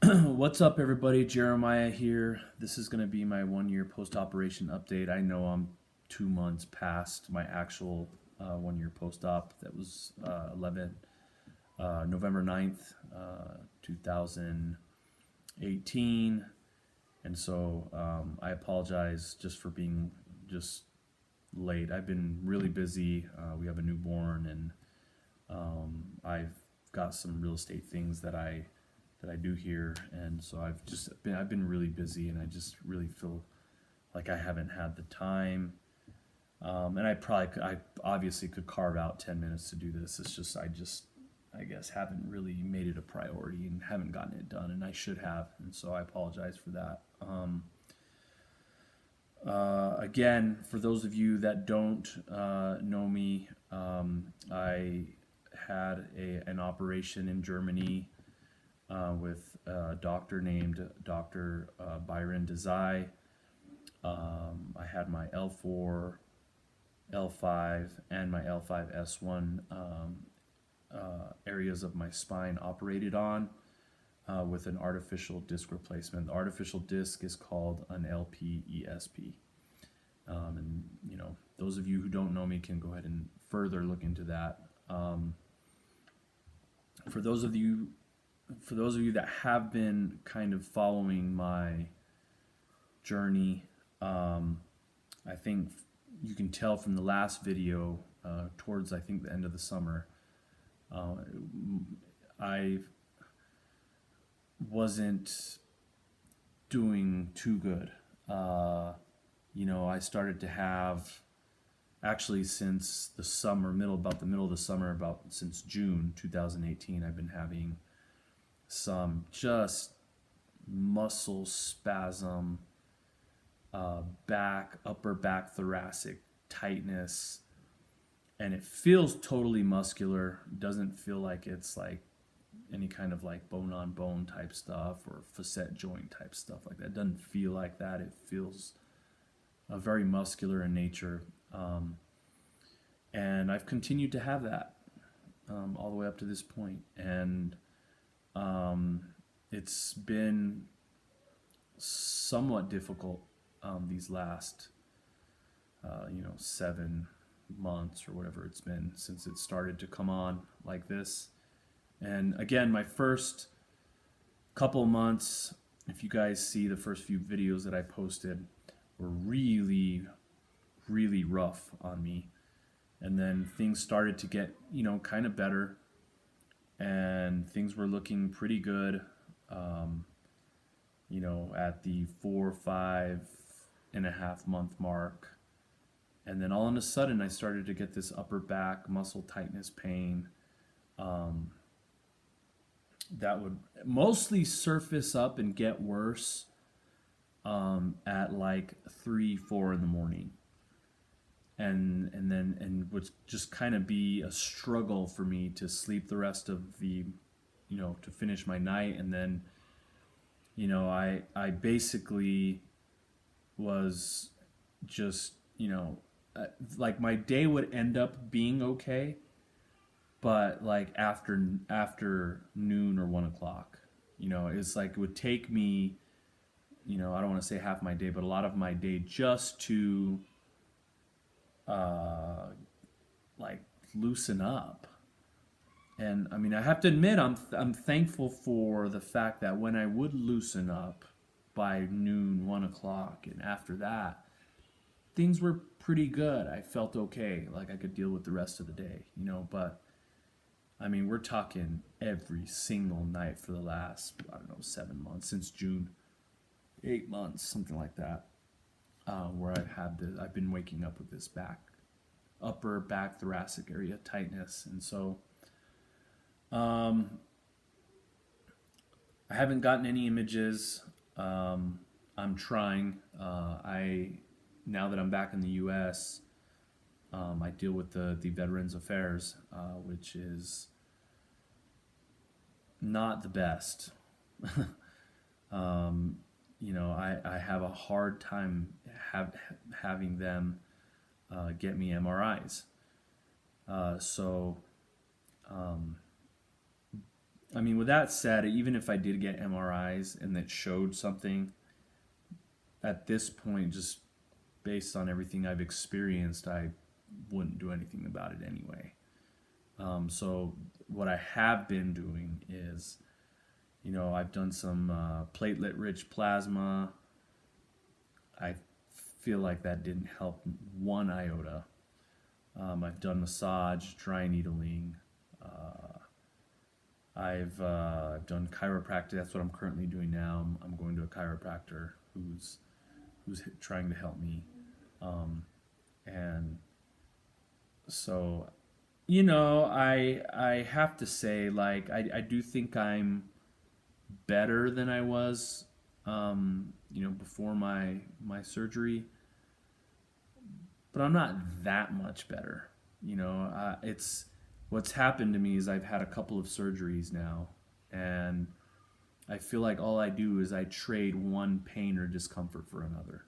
What's up, everybody? Jeremiah here. This is going to be my 1 year post operation update. I know I'm 2 months past my actual 1 year post op. That was 11, November 9th, 2018. And so I apologize just for being just late. I've been really busy. We have a newborn, and I've got some real estate things that I do here, and so I've been really busy, and I just really feel like I haven't had the time. And I obviously could carve out 10 minutes to do this. It's just I guess haven't really made it a priority and haven't gotten it done, and I should have, and so I apologize for that. Again, for those of you that don't know me, I had an operation in Germany with a doctor named Dr. Byron Desai. I had my L4, L5, and my L5S1 areas of my spine operated on with an artificial disc replacement. The artificial disc is called an LPESP. And those of you who don't know me can go ahead and further look into that. For those of you that have been kind of following my journey, I think you can tell from the last video towards I think the end of the summer, I wasn't doing too good. I started to have, actually since the summer, about the middle of the summer, since June 2018, I've been having some just muscle spasm, upper back thoracic tightness, and it feels totally muscular. It doesn't feel like it's like any kind of like bone on bone type stuff or facet joint type stuff like that. It doesn't feel like that. It feels very muscular in nature, and I've continued to have that all the way up to this point, and it's been somewhat difficult these last 7 months or whatever it's been since it started to come on like this. And again, my first couple months, if you guys see the first few videos that I posted, were really, really rough on me. And then things started to get, kind of better, and things were looking pretty good, at the 4, 5.5 month mark. And then all of a sudden, I started to get this upper back muscle tightness pain that would mostly surface up and get worse at like 3, 4 in the morning, and would just kind of be a struggle for me to sleep the rest of the, to finish my night. And then, I basically was just, like my day would end up being okay, but like after noon or 1 o'clock, it's like it would take me, I don't want to say half my day, but a lot of my day just to like loosen up. And I mean, I have to admit, I'm thankful for the fact that when I would loosen up by noon, 1 o'clock, and after that, things were pretty good. I felt okay, like I could deal with the rest of the day, But I mean, we're talking every single night for the last, I don't know, 7 months, since June, 8 months, something like that, where I've been waking up with this upper back thoracic area tightness. And so I haven't gotten any images. I'm trying. Now that I'm back in the U.S., I deal with the Veterans Affairs, which is not the best. I have a hard time having them get me MRIs. So I mean, with that said, even if I did get MRIs and that showed something, at this point, just based on everything I've experienced, I wouldn't do anything about it anyway. So what I have been doing is, I've done some platelet-rich plasma. I feel like that didn't help one iota. I've done massage, dry needling. I've done chiropractic. That's what I'm currently doing now. I'm going to a chiropractor who's trying to help me, and so I have to say, like, I do think I'm better than I was, before my surgery, but I'm not that much better. It's what's happened to me is I've had a couple of surgeries now, and I feel like all I do is I trade one pain or discomfort for another.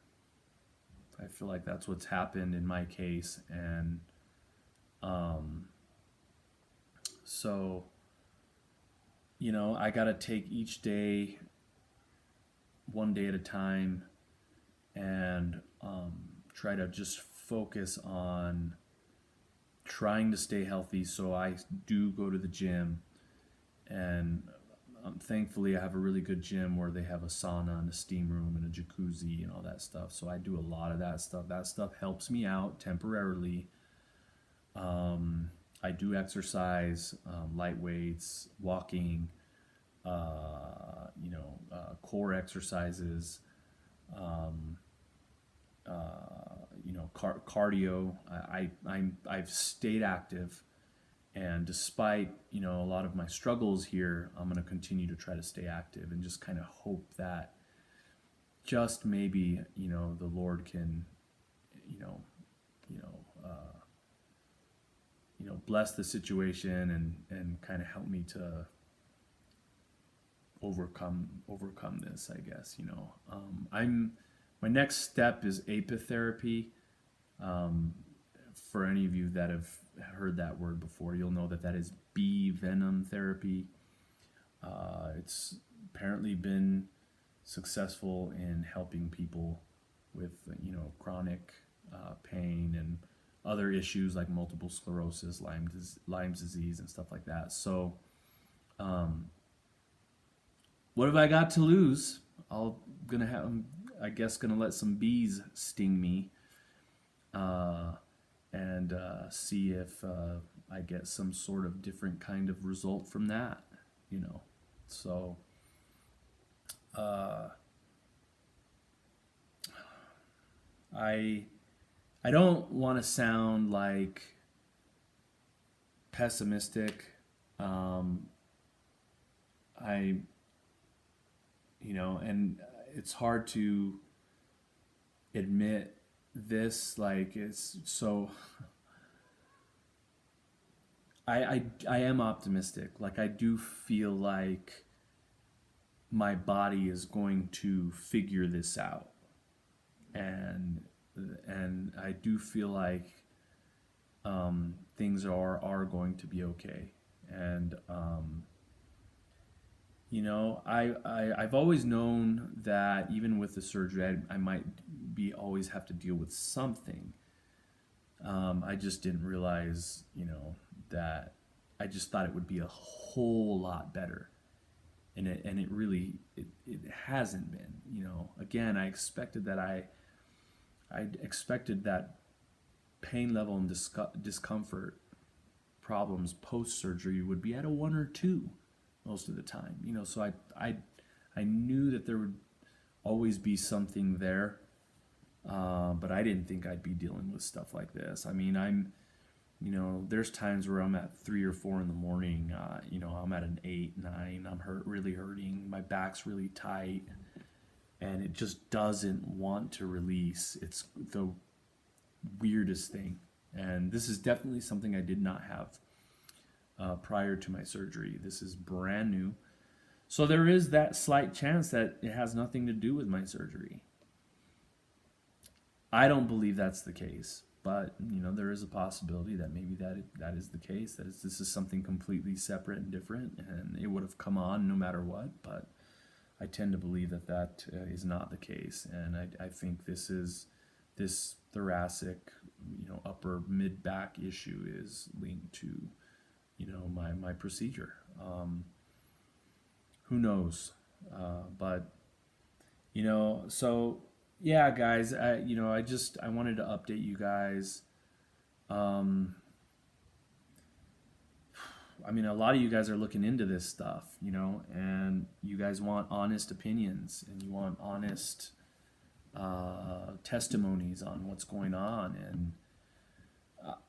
I feel like that's what's happened in my case, and so I gotta take each day one day at a time, and try to just focus on trying to stay healthy. So I do go to the gym, and thankfully I have a really good gym where they have a sauna and a steam room and a jacuzzi and all that stuff. So I do a lot of that stuff. That stuff helps me out temporarily. I do exercise, light weights, walking, core exercises, cardio. I've stayed active, and despite a lot of my struggles here, I'm going to continue to try to stay active and just kind of hope that just maybe the Lord can you know you know uh, bless the situation and kind of help me to overcome this, I guess. I'm my next step is apitherapy. For any of you that have heard that word before, you'll know that is bee venom therapy. It's apparently been successful in helping people with chronic pain and other issues like multiple sclerosis, Lyme's disease, and stuff like that. So, what have I got to lose? I'm I guess gonna let some bees sting me, and see if I get some sort of different kind of result from that. So I I don't want to sound like pessimistic. I and it's hard to admit this, like, it's so I am optimistic. Like, I do feel like my body is going to figure this out, and I do feel like things are going to be okay. And I've always known that even with the surgery, I might always have to deal with something. I just didn't realize, that I just thought it would be a whole lot better, and it really it hasn't been. Again, I expected that I expected that pain level and discomfort problems post surgery would be at a 1 or 2 most of the time. So I knew that there would always be something there, but I didn't think I'd be dealing with stuff like this. I mean, there's times where I'm at 3 or 4 in the morning. I'm at an 8, 9. I'm really hurting. My back's really tight, and it just doesn't want to release. It's the weirdest thing, and this is definitely something I did not have prior to my surgery. This is brand new, so there is that slight chance that it has nothing to do with my surgery. I don't believe that's the case, but there is a possibility that maybe that is the case. This is something completely separate and different, and it would have come on no matter what. But I tend to believe that is not the case, and I think this thoracic, upper mid back issue is linked to, my procedure. Who knows? But so yeah, guys, I wanted to update you guys. A lot of you guys are looking into this stuff, and you guys want honest opinions and you want honest testimonies on what's going on. And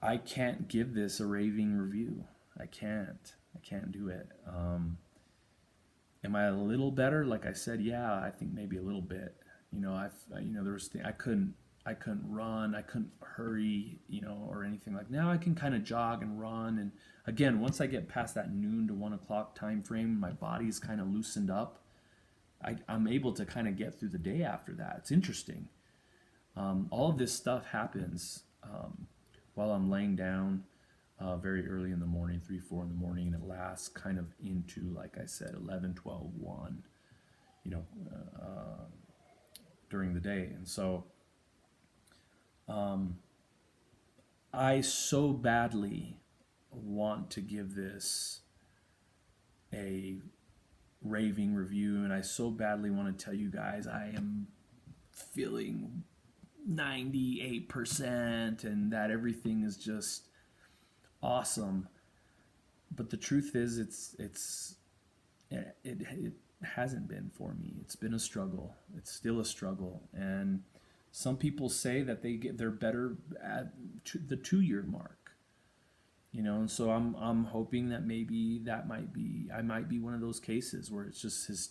I can't give this a raving review. I can't do it. Am I a little better? Like I said, yeah, I think maybe a little bit. There was I couldn't run, I couldn't hurry, or anything like. Now I can kind of jog and run, and again, once I get past that noon to 1 o'clock time frame, my body's kind of loosened up. I'm able to kind of get through the day after that. It's interesting. All of this stuff happens while I'm laying down very early in the morning, 3, 4 in the morning, and it lasts kind of into, like I said, 11, 12, 1, during the day. And so I so badly want to give this a raving review, and I so badly want to tell you guys I am feeling 98% and that everything is just awesome. But the truth is, it hasn't been for me. It's been a struggle. It's still a struggle. And some people say that they're better at the 2-year mark. And so I'm hoping that maybe I might be one of those cases where it's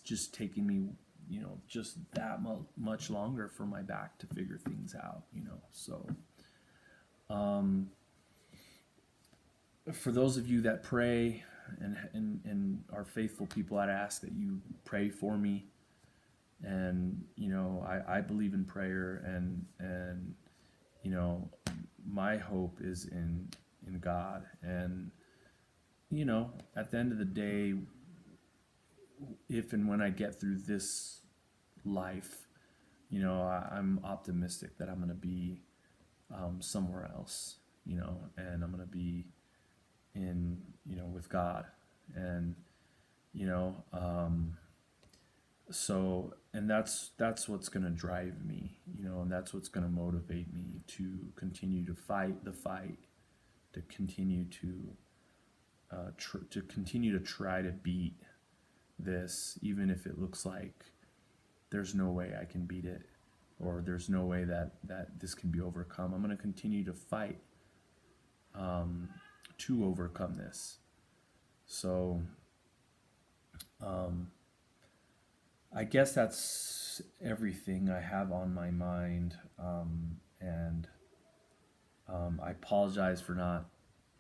just taking me, just that much longer for my back to figure things out. So for those of you that pray and are faithful people, I'd ask that you pray for me. And I believe in prayer, and my hope is in God. And at the end of the day, if and when I get through this life, I'm optimistic that I'm going to be somewhere else, and I'm going to be in with God. And so, and that's what's going to drive me, and that's what's going to motivate me to continue to fight the fight, to continue to try to beat this, even if it looks like there's no way I can beat it, or there's no way that this can be overcome. I'm going to continue to fight to overcome this. So I guess that's everything I have on my mind, and I apologize for not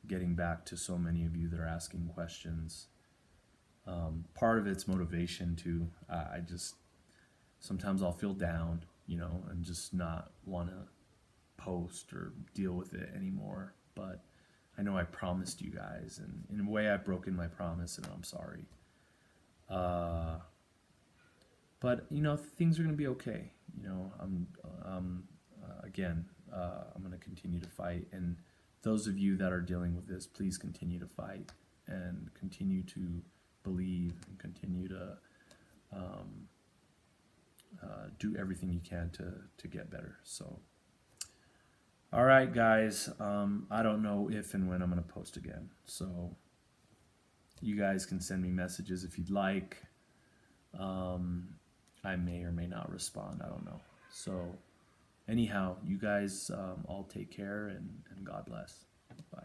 getting back to so many of you that are asking questions. Part of it's motivation too. I just sometimes I'll feel down, and just not want to post or deal with it anymore. But I know I promised you guys, and in a way I've broken my promise, and I'm sorry. But things are going to be okay. I'm going to continue to fight, and those of you that are dealing with this, please continue to fight and continue to believe and continue to do everything you can to get better. So, all right, guys. I don't know if and when I'm going to post again, so you guys can send me messages if you'd like. I may or may not respond. I don't know. So anyhow, you guys all take care, and God bless. Bye.